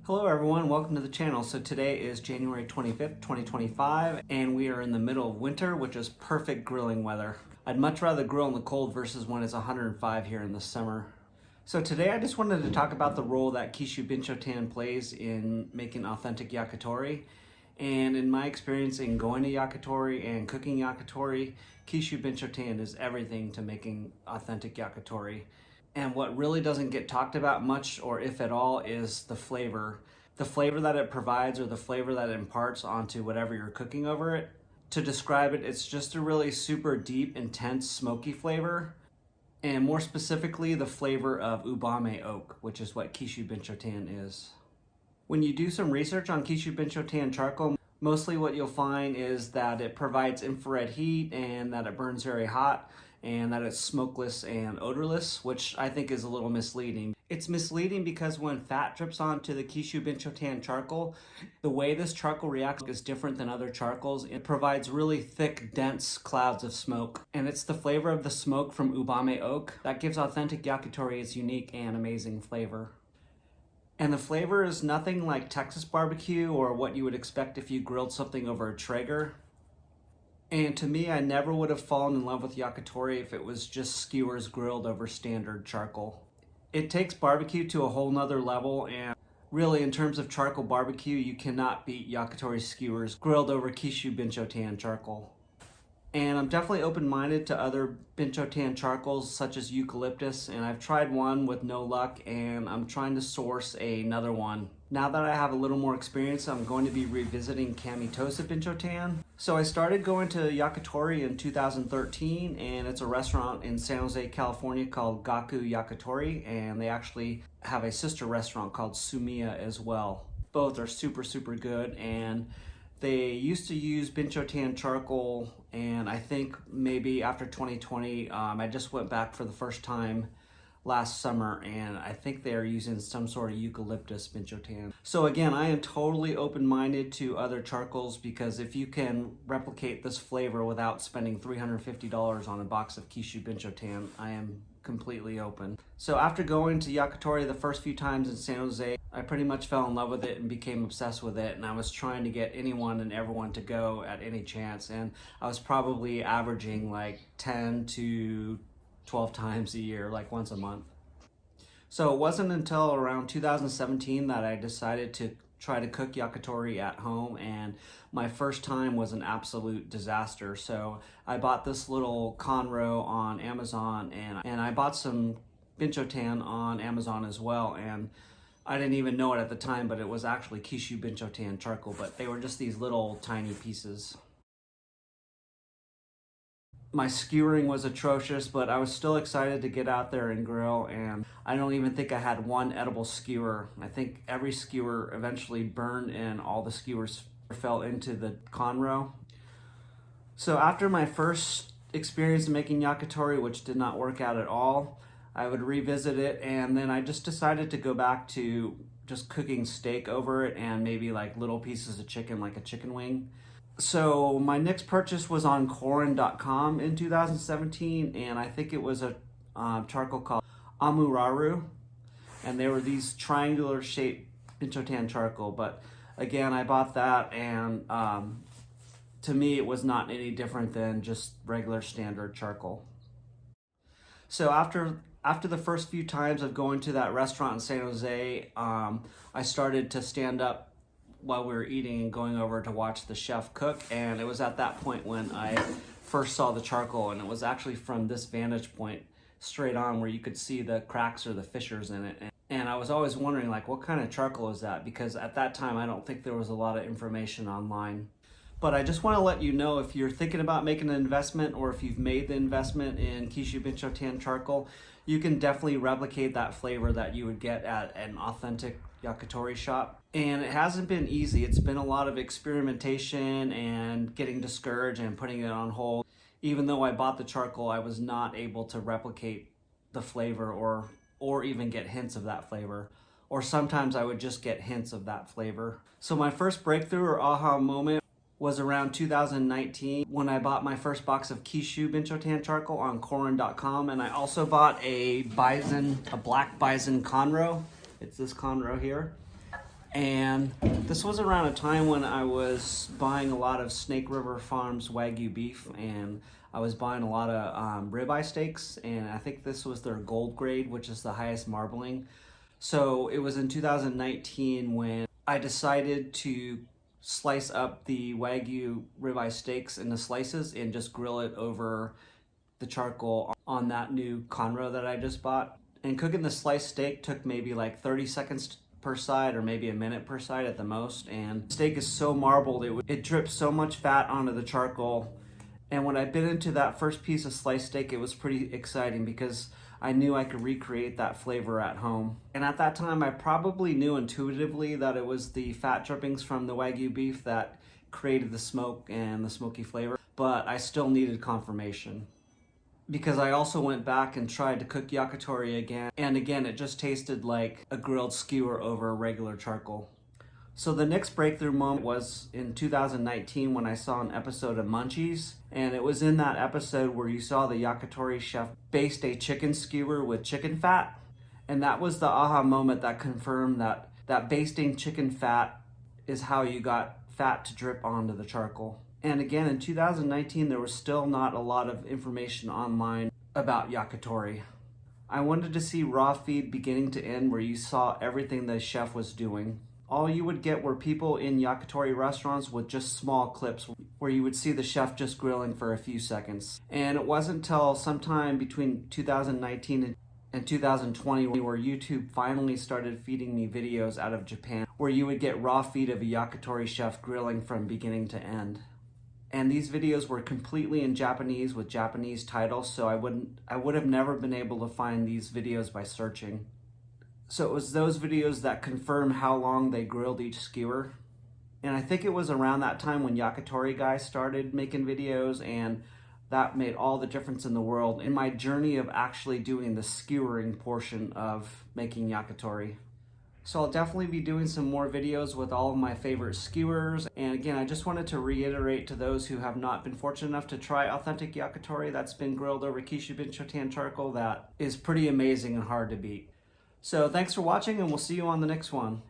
Hello everyone, welcome to the channel. So today is January 25th, 2025, and we are in the middle of winter, which is perfect grilling weather. I'd much rather grill in the cold versus when it's 105 here in the summer. So today I just wanted to talk about the role that Kishu Binchotan plays in making authentic yakitori. And in my experience in going to yakitori and cooking yakitori, Kishu Binchotan is everything to making authentic yakitori. And what really doesn't get talked about much, or if at all, is the flavor. The flavor that it provides or the flavor that it imparts onto whatever you're cooking over it. To describe it, it's just a really super deep, intense, smoky flavor. And more specifically, the flavor of ubame oak, which is what Kishu Binchotan is. When you do some research on Kishu Binchotan charcoal, mostly what you'll find is that it provides infrared heat and that it burns very hot, and that it's smokeless and odorless, which I think is a little misleading. It's misleading because when fat drips onto the Kishu Binchotan charcoal, the way this charcoal reacts is different than other charcoals. It provides really thick, dense clouds of smoke. And it's the flavor of the smoke from ubame oak that gives authentic yakitori its unique and amazing flavor. And the flavor is nothing like Texas barbecue or what you would expect if you grilled something over a Traeger. And to me, I never would have fallen in love with yakitori if it was just skewers grilled over standard charcoal. It takes barbecue to a whole nother level, and really in terms of charcoal barbecue, you cannot beat yakitori skewers grilled over Kishu Binchotan charcoal. And I'm definitely open-minded to other Binchotan charcoals such as eucalyptus, and I've tried one with no luck, and I'm trying to source another one. Now that I have a little more experience, I'm going to be revisiting Kamitosa Binchotan. So I started going to Yakitori in 2013, and it's a restaurant in San Jose, California called Gaku Yakitori, and they actually have a sister restaurant called Sumiya as well. Both are super good, and they used to use Binchotan charcoal, and I think maybe after 2020, I just went back for the first time last summer, and I think they are using some sort of eucalyptus Binchotan. So again, I am totally open-minded to other charcoals, because if you can replicate this flavor without spending $350 on a box of Kishu Binchotan, I am completely open. So after going to Yakitori the first few times in San Jose, I pretty much fell in love with it and became obsessed with it, and I was trying to get anyone and everyone to go at any chance, and I was probably averaging like 10 to 12 times a year, like once a month. So it wasn't until around 2017 that I decided to try to cook yakitori at home, and my first time was an absolute disaster. So I bought this little conro on Amazon, and I bought some Binchotan on Amazon as well, and I didn't even know it at the time, but it was actually Kishu Binchotan charcoal, but they were just these little tiny pieces. My skewering was atrocious, but I was still excited to get out there and grill, and I don't even think I had one edible skewer. I think every skewer eventually burned and all the skewers fell into the conro. So after my first experience making yakitori, which did not work out at all, I would revisit it, and then I just decided to go back to just cooking steak over it and maybe like little pieces of chicken, like a chicken wing. So my next purchase was on Korin.com in 2017, and I think it was a charcoal called Amuraru, and they were these triangular shaped Binchotan charcoal. But again, I bought that, and to me it was not any different than just regular standard charcoal. So after the first few times of going to that restaurant in San Jose, I started to stand up while we were eating and going over to watch the chef cook, and it was at that point when I first saw the charcoal, and it was actually from this vantage point straight on where you could see the cracks or the fissures in it. And I was always wondering, like, what kind of charcoal is that? Because at that time I don't think there was a lot of information online. But I just want to let you know, if you're thinking about making an investment, or if you've made the investment in Kishu Binchotan charcoal, you can definitely replicate that flavor that you would get at an authentic yakitori shop. And it hasn't been easy. It's been a lot of experimentation and getting discouraged and putting it on hold. Even though I bought the charcoal, I was not able to replicate the flavor or even get hints of that flavor. Or sometimes I would just get hints of that flavor. So my first breakthrough or aha moment was around 2019 when I bought my first box of Kishu Binchotan charcoal on Korin.com, and I also bought a black bison conro. It's this conro here. And this was around a time when I was buying a lot of Snake River Farms Wagyu beef, and I was buying a lot of ribeye steaks, and I think this was their gold grade, which is the highest marbling. So it was in 2019 when I decided to slice up the Wagyu ribeye steaks into slices and just grill it over the charcoal on that new Conroe that I just bought. And cooking the sliced steak took maybe like 30 seconds per side, or maybe a minute per side at the most. And the steak is so marbled, it drips so much fat onto the charcoal. And when I bit into that first piece of sliced steak, it was pretty exciting because I knew I could recreate that flavor at home. And at that time, I probably knew intuitively that it was the fat drippings from the Wagyu beef that created the smoke and the smoky flavor, but I still needed confirmation. Because I also went back and tried to cook yakitori again, and again, it just tasted like a grilled skewer over regular charcoal. So the next breakthrough moment was in 2019 when I saw an episode of Munchies, and it was in that episode where you saw the yakitori chef baste a chicken skewer with chicken fat, and that was the aha moment that confirmed that basting chicken fat is how you got fat to drip onto the charcoal. And again, in 2019, there was still not a lot of information online about yakitori. I wanted to see raw feed beginning to end where you saw everything the chef was doing. All you would get were people in yakitori restaurants with just small clips where you would see the chef just grilling for a few seconds. And it wasn't until sometime between 2019 and 2020 where YouTube finally started feeding me videos out of Japan where you would get raw feed of a yakitori chef grilling from beginning to end. And these videos were completely in Japanese with Japanese titles, so I would have never been able to find these videos by searching. So it was those videos that confirm how long they grilled each skewer. And I think it was around that time when Yakitori guy started making videos, and that made all the difference in the world in my journey of actually doing the skewering portion of making yakitori. So I'll definitely be doing some more videos with all of my favorite skewers. And again, I just wanted to reiterate to those who have not been fortunate enough to try authentic yakitori that's been grilled over Kishu Binchotan charcoal, that is pretty amazing and hard to beat. So thanks for watching, and we'll see you on the next one.